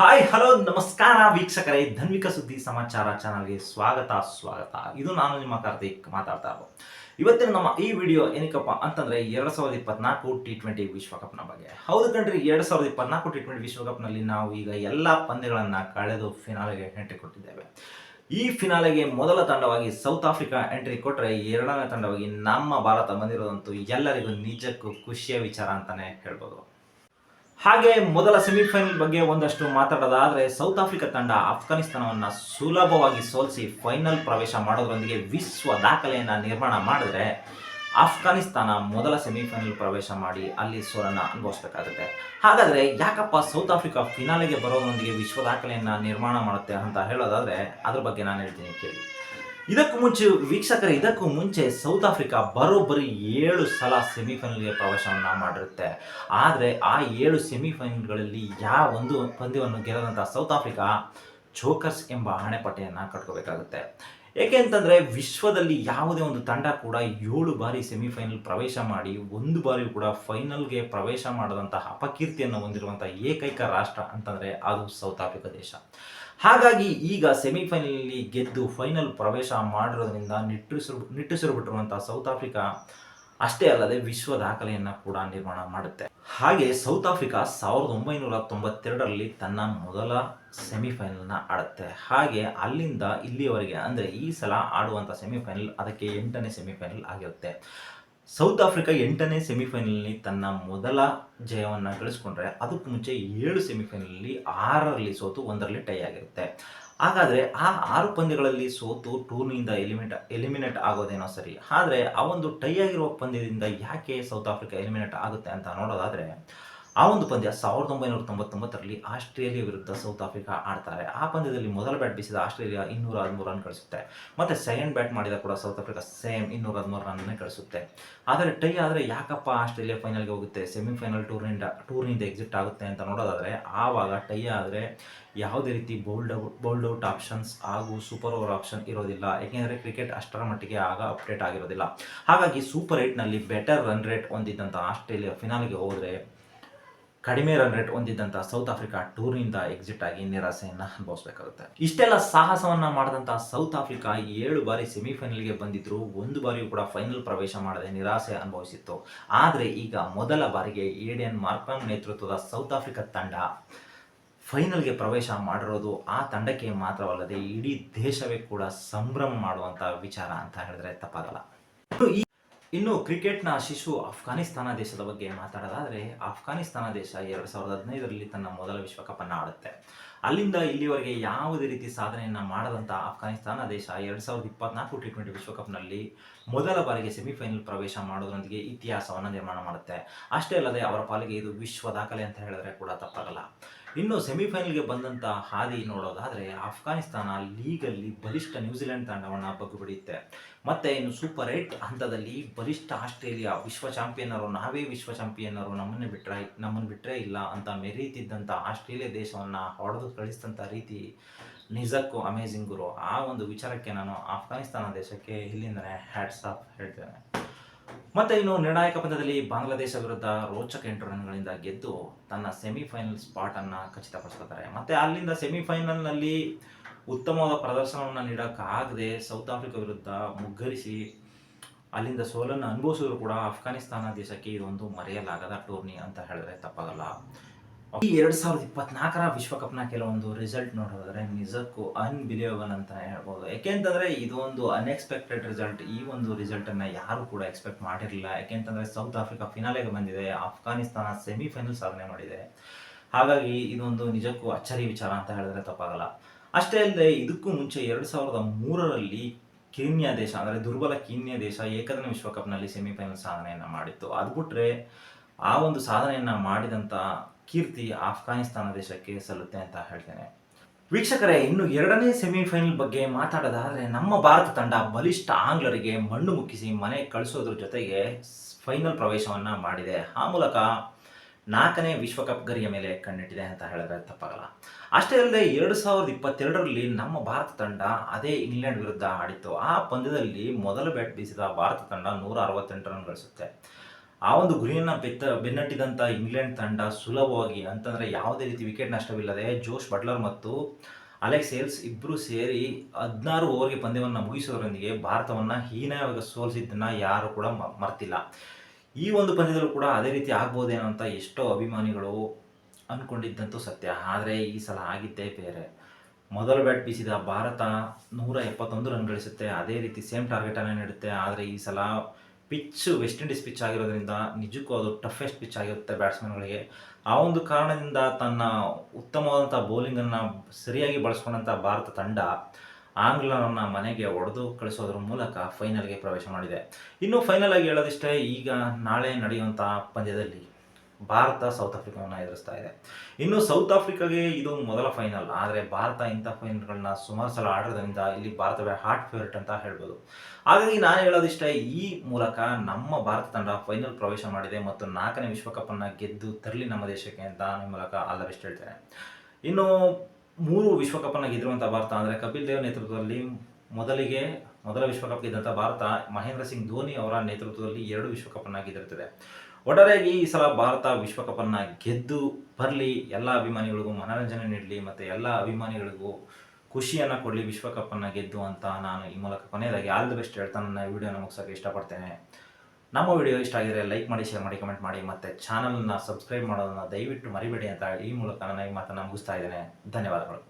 Hi hello ನಮಸ್ಕಾರ ವೀಕ್ಷಕರೇ, ಧನ್ವಿಕ ಸುದ್ದಿ ಸಮಾಚಾರ ಚಾನಲ್ಗೆ ಸ್ವಾಗತ. ಇದು ನಾನು ನಿಮ್ಮ ಕಾರ್ತಿಕ್ ಮಾತಾಡ್ತಾ ಇರೋದು. ಇವತ್ತಿನ ನಮ್ಮ ಈ ವಿಡಿಯೋ ಏನಕ್ಕಪ್ಪ ಅಂತಂದ್ರೆ 2024 T20 ವಿಶ್ವಕಪ್ನ ಬಗ್ಗೆ. ಹೌದು ಕಣ್ರಿ, 2024 T20 ವಿಶ್ವಕಪ್ನಲ್ಲಿ ನಾವು ಈಗ ಎಲ್ಲ ಪಂದ್ಯಗಳನ್ನ ಕಳೆದು ಫಿನಾಲೆಗೆ ಎಂಟ್ರಿ ಕೊಟ್ಟಿದ್ದೇವೆ. ಈ ಫಿನಾಲೆಗೆ ಮೊದಲ ತಂಡವಾಗಿ ಸೌತ್ ಆಫ್ರಿಕಾ ಎಂಟ್ರಿ ಕೊಟ್ಟರೆ, ಎರಡನೇ ತಂಡವಾಗಿ ನಮ್ಮ ಭಾರತ ಬಂದಿರೋದಂತೂ ಎಲ್ಲರಿಗೂ ನಿಜಕ್ಕೂ ಖುಷಿಯ ವಿಚಾರ ಅಂತಾನೆ ಹೇಳ್ಬೋದು. ಹಾಗೆ ಮೊದಲ ಸೆಮಿಫೈನಲ್ ಬಗ್ಗೆ ಒಂದಷ್ಟು ಮಾತಾಡೋದಾದರೆ, ಸೌತ್ ಆಫ್ರಿಕಾ ತಂಡ ಅಫ್ಘಾನಿಸ್ತಾನವನ್ನು ಸುಲಭವಾಗಿ ಸೋಲಿಸಿ ಫೈನಲ್ ಪ್ರವೇಶ ಮಾಡೋದ್ರೊಂದಿಗೆ ವಿಶ್ವ ದಾಖಲೆಯನ್ನು ನಿರ್ಮಾಣ ಮಾಡಿದ್ರೆ, ಅಫ್ಘಾನಿಸ್ತಾನ ಮೊದಲ ಸೆಮಿಫೈನಲ್ ಪ್ರವೇಶ ಮಾಡಿ ಅಲ್ಲಿ ಸೋಲನ್ನು ಅನುಭವಿಸಬೇಕಾಗುತ್ತೆ. ಹಾಗಾದರೆ ಯಾಕಪ್ಪ ಸೌತ್ ಆಫ್ರಿಕಾ ಫಿನಾಲೆಗೆ ಬರೋದ್ರೊಂದಿಗೆ ವಿಶ್ವ ದಾಖಲೆಯನ್ನು ನಿರ್ಮಾಣ ಮಾಡುತ್ತೆ ಅಂತ ಹೇಳೋದಾದರೆ, ಅದ್ರ ಬಗ್ಗೆ ನಾನು ಹೇಳ್ತೀನಿ ಕೇಳಿ. ಇದಕ್ಕೂ ಮುಂಚೆ ಸೌತ್ ಆಫ್ರಿಕಾ ಬರೋಬ್ಬರಿ 7 ಸಲ ಸೆಮಿಫೈನಲ್ಗೆ ಪ್ರವೇಶವನ್ನು ಮಾಡಿರುತ್ತೆ. ಆದರೆ ಆ 7 ಸೆಮಿಫೈನಲ್ಗಳಲ್ಲಿ ಯಾವ ಒಂದು ಪಂದ್ಯವನ್ನು ಗೆಲ್ಲದಂಥ ಸೌತ್ ಆಫ್ರಿಕಾ ಚೋಕರ್ಸ್ ಎಂಬ ಹಣೆಪಟ್ಟಿಯನ್ನು ಕಟ್ಕೋಬೇಕಾಗುತ್ತೆ. ಏಕೆಂತಂದರೆ ವಿಶ್ವದಲ್ಲಿ ಯಾವುದೇ ಒಂದು ತಂಡ ಕೂಡ 7 ಬಾರಿ ಸೆಮಿಫೈನಲ್ ಪ್ರವೇಶ ಮಾಡಿ ಒಂದು ಬಾರಿಯೂ ಕೂಡ ಫೈನಲ್ಗೆ ಪ್ರವೇಶ ಮಾಡದಂತಹ ಅಪಕೀರ್ತಿಯನ್ನು ಹೊಂದಿರುವಂಥ ಏಕೈಕ ರಾಷ್ಟ್ರ ಅಂತಂದರೆ ಅದು ಸೌತ್ ಆಫ್ರಿಕಾ ದೇಶ. ಹಾಗಾಗಿ ಈಗ ಸೆಮಿಫೈನಲ್ನಲ್ಲಿ ಗೆದ್ದು ಫೈನಲ್ ಪ್ರವೇಶ ಮಾಡಿರೋದ್ರಿಂದ ನಿಟ್ಟುಸಿರು ಬಿಟ್ಟಿರುವಂಥ ಸೌತ್ ಆಫ್ರಿಕಾ ಅಷ್ಟೇ ಅಲ್ಲದೆ ವಿಶ್ವ ದಾಖಲೆಯನ್ನು ಕೂಡ ನಿರ್ಮಾಣ ಮಾಡುತ್ತೆ. ಹಾಗೆ ಸೌತ್ ಆಫ್ರಿಕಾ 1992ರಲ್ಲಿ ತನ್ನ ಮೊದಲ ಸೆಮಿಫೈನಲ್ನ ಆಡುತ್ತೆ. ಹಾಗೆ ಅಲ್ಲಿಂದ ಇಲ್ಲಿಯವರೆಗೆ ಅಂದರೆ ಈ ಸಲ ಆಡುವಂಥ ಸೆಮಿಫೈನಲ್ ಅದಕ್ಕೆ 8ನೇ ಸೆಮಿಫೈನಲ್ ಆಗಿರುತ್ತೆ. ಸೌತ್ ಆಫ್ರಿಕಾ 8ನೇ ಸೆಮಿಫೈನಲ್ನಲ್ಲಿ ತನ್ನ ಮೊದಲ ಜಯವನ್ನು ಗಳಿಸ್ಕೊಂಡ್ರೆ, ಅದಕ್ಕೂ ಮುಂಚೆ 7 ಸೆಮಿಫೈನಲ್ನಲ್ಲಿ 6ರಲ್ಲಿ ಸೋತು 1ರಲ್ಲಿ ಟೈ ಆಗಿರುತ್ತೆ. ಹಾಗಾದರೆ ಆ 6 ಪಂದ್ಯಗಳಲ್ಲಿ ಸೋತು ಟೂರ್ನಿಯಿಂದ ಎಲಿಮಿನೇಟ್ ಆಗೋದೇನೋ ಸರಿ, ಆದರೆ ಆ ಒಂದು ಟೈ ಆಗಿರುವ ಪಂದ್ಯದಿಂದ ಯಾಕೆ ಸೌತ್ ಆಫ್ರಿಕಾ ಎಲಿಮಿನೇಟ್ ಆಗುತ್ತೆ ಅಂತ ನೋಡೋದಾದರೆ, ಆ ಒಂದು ಪಂದ್ಯ 1999ರಲ್ಲಿ ಆಸ್ಟ್ರೇಲಿಯಾ ವಿರುದ್ಧ ಸೌತ್ ಆಫ್ರಿಕಾ ಆಡ್ತಾರೆ. ಆ ಪಂದ್ಯದಲ್ಲಿ ಮೊದಲ ಬ್ಯಾಟ್ ಬೀಸಿದ ಆಸ್ಟ್ರೇಲಿಯಾ 213 ರನ್ ಕಳಿಸುತ್ತೆ. ಮತ್ತು ಸೆಕೆಂಡ್ ಬ್ಯಾಟ್ ಮಾಡಿದ ಕೂಡ ಸೌತ್ ಆಫ್ರಿಕಾ ಸೇಮ್ 213 ರನ್ನೇ ಕಳಿಸುತ್ತೆ. ಆದರೆ ಟೈ ಆದರೆ ಯಾಕಪ್ಪ ಆಸ್ಟ್ರೇಲಿಯಾ ಫೈನಲ್ಗೆ ಹೋಗುತ್ತೆ, ಸೆಮಿಫೈನಲ್ ಟೂರ್ನಿಂದ ಎಕ್ಸಿಟ್ ಆಗುತ್ತೆ ಅಂತ ನೋಡೋದಾದರೆ, ಆವಾಗ ಟೈ ಆದರೆ ಯಾವುದೇ ರೀತಿ ಬೌಲ್ಡ್ ಔಟ್ ಆಪ್ಷನ್ಸ್ ಹಾಗೂ ಸೂಪರ್ ಓವರ್ ಆಪ್ಷನ್ ಇರೋದಿಲ್ಲ. ಏಕೆಂದರೆ ಕ್ರಿಕೆಟ್ ಅಷ್ಟರ ಮಟ್ಟಿಗೆ ಆಗ ಅಪ್ಡೇಟ್ ಆಗಿರೋದಿಲ್ಲ. ಹಾಗಾಗಿ ಸೂಪರ್ 8ನಲ್ಲಿ ಬೆಟರ್ ರನ್ ರೇಟ್ ಹೊಂದಿದ್ದಂಥ ಆಸ್ಟ್ರೇಲಿಯಾ ಫಿನಾಲ್ಗೆ ಹೋದರೆ, ಕಡಿಮೆ ರನ್ ರೇಟ್ ಹೊಂದಿದ್ದಂಥ ಸೌತ್ ಆಫ್ರಿಕಾ ಟೂರ್ನಿಂದ ಎಕ್ಸಿಟ್ ಆಗಿ ನಿರಾಸೆಯನ್ನು ಅನುಭವಿಸಬೇಕಾಗುತ್ತೆ. ಇಷ್ಟೆಲ್ಲ ಸಾಹಸವನ್ನು ಮಾಡಿದಂಥ ಸೌತ್ ಆಫ್ರಿಕಾ 7 ಬಾರಿ ಸೆಮಿಫೈನಲ್ಗೆ ಬಂದಿದ್ರು, ಒಂದು ಬಾರಿಯೂ ಕೂಡ ಫೈನಲ್ ಪ್ರವೇಶ ಮಾಡದೆ ನಿರಾಸೆ ಅನುಭವಿಸಿತ್ತು. ಆದರೆ ಈಗ ಮೊದಲ ಬಾರಿಗೆ ಏಡಿಯನ್ ಮಾರ್ಕ್ರಮ್ ನೇತೃತ್ವದ ಸೌತ್ ಆಫ್ರಿಕಾ ತಂಡ ಫೈನಲ್ಗೆ ಪ್ರವೇಶ ಮಾಡಿರೋದು ಆ ತಂಡಕ್ಕೆ ಮಾತ್ರವಲ್ಲದೆ ಇಡೀ ದೇಶವೇ ಕೂಡ ಸಂಭ್ರಮ ಮಾಡುವಂಥ ವಿಚಾರ ಅಂತ ಹೇಳಿದ್ರೆ ತಪ್ಪಾಗಲ್ಲ. ಇನ್ನು ಕ್ರಿಕೆಟ್ನ ಶಿಶು ಅಫ್ಘಾನಿಸ್ತಾನ ದೇಶದ ಬಗ್ಗೆ ಮಾತಾಡೋದಾದರೆ, ಅಫ್ಘಾನಿಸ್ತಾನ ದೇಶ 2015ರಲ್ಲಿ ತನ್ನ ಮೊದಲ ವಿಶ್ವಕಪ್ಪನ್ನು ಆಡುತ್ತೆ. ಅಲ್ಲಿಂದ ಇಲ್ಲಿವರೆಗೆ ಯಾವುದೇ ರೀತಿ ಸಾಧನೆಯನ್ನು ಮಾಡದಂಥ ಅಫ್ಘಾನಿಸ್ತಾನ ದೇಶ 2024 T20 ವಿಶ್ವಕಪ್ನಲ್ಲಿ ಮೊದಲ ಬಾರಿಗೆ ಸೆಮಿಫೈನಲ್ ಪ್ರವೇಶ ಮಾಡೋದ್ರೊಂದಿಗೆ ಇತಿಹಾಸವನ್ನು ನಿರ್ಮಾಣ ಮಾಡುತ್ತೆ. ಅಷ್ಟೇ ಅಲ್ಲದೆ ಅವರ ಪಾಲಿಗೆ ಇದು ವಿಶ್ವ ದಾಖಲೆ ಅಂತ ಹೇಳಿದ್ರೆ ಕೂಡ ತಪ್ಪಾಗಲ್ಲ. ಇನ್ನು ಸೆಮಿಫೈನಲ್ಗೆ ಬಂದಂಥ ಹಾದಿ ನೋಡೋದಾದರೆ, ಅಫ್ಘಾನಿಸ್ತಾನ ಲೀಗಲ್ಲಿ ಬಲಿಷ್ಠ ನ್ಯೂಜಿಲೆಂಡ್ ತಂಡವನ್ನು ಬಗ್ಗುಬಡಿಯುತ್ತೆ. ಮತ್ತು ಇನ್ನು ಸೂಪರ್ 8 ಹಂತದಲ್ಲಿ ಬಲಿಷ್ಠ ಆಸ್ಟ್ರೇಲಿಯಾ ವಿಶ್ವ ಚಾಂಪಿಯನ್ನರು, ನಾವೇ ವಿಶ್ವ ಚಾಂಪಿಯನ್ನರು, ನಮ್ಮನ್ನು ಬಿಟ್ಟರೆ ಇಲ್ಲ ಅಂತ ಮೆರೀತಿದ್ದಂಥ ಆಸ್ಟ್ರೇಲಿಯಾ ದೇಶವನ್ನು ಹೊಡೆದು ಕಳಿಸಿದಂಥ ರೀತಿ ನಿಜಕ್ಕೂ ಅಮೇಝಿಂಗ್ ಗುರು. ಆ ಒಂದು ವಿಚಾರಕ್ಕೆ ನಾನು ಅಫ್ಘಾನಿಸ್ತಾನ ದೇಶಕ್ಕೆ ಇಲ್ಲಿಂದಲೇ ಹ್ಯಾಟ್ಸ್ ಆಫ್ ಹೇಳ್ತೇನೆ. ಮತ್ತು ಇನ್ನು ನಿರ್ಣಾಯಕ ಪಂದ್ಯದಲ್ಲಿ ಬಾಂಗ್ಲಾದೇಶ ವಿರುದ್ಧ ರೋಚಕ 8 ರನ್ಗಳಿಂದ ಗೆದ್ದು ತನ್ನ ಸೆಮಿಫೈನಲ್ ಸ್ಪಾಟನ್ನು ಖಚಿತಪಡಿಸ್ಕೊತಾರೆ. ಮತ್ತು ಅಲ್ಲಿಂದ ಸೆಮಿಫೈನಲ್ನಲ್ಲಿ ಉತ್ತಮವಾದ ಪ್ರದರ್ಶನವನ್ನು ನೀಡೋಕ್ಕಾಗದೆ ಸೌತ್ ಆಫ್ರಿಕಾ ವಿರುದ್ಧ ಮುಗ್ಗರಿಸಿ ಅಲ್ಲಿಂದ ಸೋಲನ್ನು ಅನುಭವಿಸಿದ್ರು ಕೂಡ ಅಫ್ಘಾನಿಸ್ತಾನ ದೇಶಕ್ಕೆ ಇದೊಂದು ಮರೆಯಲಾಗದ ಟೂರ್ನಿ ಅಂತ ಹೇಳಿದ್ರೆ ತಪ್ಪಾಗಲ್ಲ. ಈ 2024ರ ವಿಶ್ವಕಪ್ನ ಕೆಲವೊಂದು ರಿಸಲ್ಟ್ ನೋಡೋದಾದರೆ ನಿಜಕ್ಕೂ ಅನ್ಬಿಲಿಯಬಲ್ ಅಂತಲೇ ಹೇಳ್ಬೋದು. ಯಾಕೆಂತಂದರೆ ಇದು ಒಂದು ಅನ್ಎಕ್ಸ್ಪೆಕ್ಟೆಡ್ ರಿಸಲ್ಟ್. ಈ ಒಂದು ರಿಸಲ್ಟನ್ನು ಯಾರು ಕೂಡ ಎಕ್ಸ್ಪೆಕ್ಟ್ ಮಾಡಿರಲಿಲ್ಲ. ಯಾಕೆಂತಂದರೆ ಸೌತ್ ಆಫ್ರಿಕಾ ಫಿನಾಲೆಗೆ ಬಂದಿದೆ, ಅಫ್ಘಾನಿಸ್ತಾನ ಸೆಮಿಫೈನಲ್ ಸಾಧನೆ ಮಾಡಿದೆ. ಹಾಗಾಗಿ ಇದೊಂದು ನಿಜಕ್ಕೂ ಅಚ್ಚರಿ ವಿಚಾರ ಅಂತ ಹೇಳಿದ್ರೆ ತಪ್ಪಾಗಲ್ಲ. ಅಷ್ಟೇ ಅಲ್ಲದೆ ಇದಕ್ಕೂ ಮುಂಚೆ 2003ರಲ್ಲಿ ಕೀನ್ಯಾ ದೇಶ ಅಂದರೆ ದುರ್ಬಲ ಕೀನ್ಯಾ ದೇಶ ಏಕದಿನ ವಿಶ್ವಕಪ್ನಲ್ಲಿ ಸೆಮಿಫೈನಲ್ ಸಾಧನೆಯನ್ನು ಮಾಡಿತ್ತು. ಅದು ಬಿಟ್ಟರೆ ಆ ಒಂದು ಸಾಧನೆಯನ್ನು ಮಾಡಿದಂಥ ಕೀರ್ತಿ ಅಫ್ಘಾನಿಸ್ತಾನ ದೇಶಕ್ಕೆ ಸಲ್ಲುತ್ತೆ ಅಂತ ಹೇಳ್ತೇನೆ. ವೀಕ್ಷಕರೇ, ಇನ್ನು 2ನೇ ಸೆಮಿಫೈನಲ್ ಬಗ್ಗೆ ಮಾತಾಡೋದಾದರೆ, ನಮ್ಮ ಭಾರತ ತಂಡ ಬಲಿಷ್ಠ ಆಂಗ್ಲರಿಗೆ ಮಣ್ಣು ಮುಕ್ಕಿಸಿ ಮನೆ ಕಳಿಸೋದ್ರ ಜೊತೆಗೆ ಫೈನಲ್ ಪ್ರವೇಶವನ್ನು ಮಾಡಿದೆ. ಆ ಮೂಲಕ 4ನೇ ವಿಶ್ವಕಪ್ ಗರಿಯ ಮೇಲೆ ಕಣ್ಣಿಟ್ಟಿದೆ ಅಂತ ಹೇಳಿದ್ರೆ ತಪ್ಪಾಗಲ್ಲ. ಅಷ್ಟೇ ಅಲ್ಲದೆ 2022ರಲ್ಲಿ ನಮ್ಮ ಭಾರತ ತಂಡ ಅದೇ ಇಂಗ್ಲೆಂಡ್ ವಿರುದ್ಧ ಆಡಿತ್ತು. ಆ ಪಂದ್ಯದಲ್ಲಿ ಮೊದಲ ಬ್ಯಾಟ್ ಬೀಸಿದ ಭಾರತ ತಂಡ 168 ರನ್ ಗಳಿಸುತ್ತೆ. ಆ ಒಂದು ಗುರಿಯನ್ನು ಬೆನ್ನಟ್ಟಿದಂಥ ಇಂಗ್ಲೆಂಡ್ ತಂಡ ಸುಲಭವಾಗಿ ಅಂತಂದರೆ ಯಾವುದೇ ರೀತಿ ವಿಕೆಟ್ ನಷ್ಟವಿಲ್ಲದೆ ಜೋಶ್ ಬಟ್ಲರ್ ಮತ್ತು ಅಲೆಕ್ಸ್ ಹೇಲ್ಸ್ ಇಬ್ಬರು ಸೇರಿ 16 ಓವರ್ಗೆ ಪಂದ್ಯವನ್ನು ಮುಗಿಸೋದ್ರೊಂದಿಗೆ ಭಾರತವನ್ನು ಹೀನಾಯವಾಗಿ ಸೋಲಿಸಿದ್ದನ್ನು ಯಾರು ಕೂಡ ಮರ್ತಿಲ್ಲ. ಈ ಒಂದು ಪಂದ್ಯದಲ್ಲೂ ಕೂಡ ಅದೇ ರೀತಿ ಆಗ್ಬೋದೇನೋ ಅಂತ ಎಷ್ಟೋ ಅಭಿಮಾನಿಗಳು ಅಂದ್ಕೊಂಡಿದ್ದಂತೂ ಸತ್ಯ. ಆದರೆ ಈ ಸಲ ಆಗಿದ್ದೇ ಬೇರೆ. ಮೊದಲು ಬ್ಯಾಟ್ ಬೀಸಿದ ಭಾರತ 171 ರನ್ ಗಳಿಸುತ್ತೆ. ಅದೇ ರೀತಿ ಸೇಮ್ ಟಾರ್ಗೆಟನ್ನು ನೀಡುತ್ತೆ. ಆದರೆ ಈ ಸಲ ಪಿಚ್ಚು ವೆಸ್ಟ್ ಇಂಡೀಸ್ ಪಿಚ್ ಆಗಿರೋದ್ರಿಂದ ನಿಜಕ್ಕೂ ಅದು ಟಫೆಸ್ಟ್ ಪಿಚ್ ಆಗಿರುತ್ತೆ ಬ್ಯಾಟ್ಸ್ಮನ್ಗಳಿಗೆ. ಆ ಒಂದು ಕಾರಣದಿಂದ ತನ್ನ ಉತ್ತಮವಾದಂಥ ಬೌಲಿಂಗನ್ನು ಸರಿಯಾಗಿ ಬಳಸ್ಕೊಂಡಂಥ ಭಾರತ ತಂಡ ಆಂಗ್ಲರನ್ನು ಮನೆಗೆ ಹೊಡೆದು ಕಳಿಸೋದ್ರ ಮೂಲಕ ಫೈನಲ್ಗೆ ಪ್ರವೇಶ ಮಾಡಿದೆ. ಇನ್ನು ಫೈನಲ್ ಆಗಿ ಹೇಳೋದಿಷ್ಟೇ, ಈಗ ನಾಳೆ ನಡೆಯುವಂಥ ಪಂದ್ಯದಲ್ಲಿ ಭಾರತ ಸೌತ್ ಆಫ್ರಿಕಾವನ್ನು ಎದುರಿಸ್ತಾ ಇದೆ. ಇನ್ನು ಸೌತ್ ಆಫ್ರಿಕಾಗೆ ಇದು ಮೊದಲ ಫೈನಲ್. ಆದರೆ ಭಾರತ ಇಂಥ ಫೈನಲ್ಗಳನ್ನ ಸುಮಾರು ಸಲ ಆಡೋದ್ರಿಂದ ಇಲ್ಲಿ ಭಾರತವೇ ಹಾಟ್ ಫೇವರೇಟ್ ಅಂತ ಹೇಳ್ಬೋದು. ಹಾಗಾಗಿ ನಾನು ಹೇಳೋದಿಷ್ಟೇ, ಈ ಮೂಲಕ ನಮ್ಮ ಭಾರತ ತಂಡ ಫೈನಲ್ ಪ್ರವೇಶ ಮಾಡಿದೆ ಮತ್ತು 4ನೇ ವಿಶ್ವಕಪ್ಪನ್ನು ಗೆದ್ದು ತರಲಿ ನಮ್ಮ ದೇಶಕ್ಕೆ ಅಂತ ಈ ಮೂಲಕ ಆಲ್ ದ ಬೆಸ್ಟ್ ಹೇಳ್ತೇನೆ. ಇನ್ನು 3 ವಿಶ್ವಕಪ್ಪನ್ನು ಗೆದ್ದಿರುವಂಥ ಭಾರತ ಅಂದರೆ ಕಪಿಲ್ ದೇವ್ ನೇತೃತ್ವದಲ್ಲಿ ಮೊದಲ ವಿಶ್ವಕಪ್ ಗೆದ್ದಂಥ ಭಾರತ ಮಹೇಂದ್ರ ಸಿಂಗ್ ಧೋನಿ ಅವರ ನೇತೃತ್ವದಲ್ಲಿ 2 ವಿಶ್ವಕಪ್ಪನ್ನು ಗೆದ್ದಿರುತ್ತದೆ. ಒಟ್ಟಾರೆಯಾಗಿ ಈ ಸಲ ಭಾರತ ವಿಶ್ವಕಪ್ಪನ್ನು ಗೆದ್ದು ಬರಲಿ, ಎಲ್ಲ ಅಭಿಮಾನಿಗಳಿಗೂ ಮನೋರಂಜನೆ ನೀಡಲಿ ಮತ್ತು ಎಲ್ಲ ಅಭಿಮಾನಿಗಳಿಗೂ ಖುಷಿಯನ್ನು ಕೊಡಲಿ ವಿಶ್ವಕಪ್ಪನ್ನು ಗೆದ್ದು ಅಂತ ನಾನು ಈ ಮೂಲಕ ಕೊನೆಯದಾಗಿ ಆಲ್ ದಿ ಬೆಸ್ಟ್ ಹೇಳ್ತಾ ನನ್ನ ವಿಡಿಯೋನ ಮುಗಿಸೋಕ್ಕೆ ಇಷ್ಟಪಡ್ತೇನೆ. ನಮ್ಮ ವಿಡಿಯೋ ಇಷ್ಟ ಆಗಿದರೆ ಲೈಕ್ ಮಾಡಿ, ಶೇರ್ ಮಾಡಿ, ಕಮೆಂಟ್ ಮಾಡಿ ಮತ್ತು ಚಾನಲ್ನ ಸಬ್ಸ್ಕ್ರೈಬ್ ಮಾಡೋದನ್ನು ದಯವಿಟ್ಟು ಮರಿಬೇಡಿ ಅಂತ ಈ ಮೂಲಕ ನನ್ನ ಈ ಮಾತನ್ನು ಮುಗಿಸ್ತಾ ಇದ್ದೇನೆ. ಧನ್ಯವಾದಗಳು.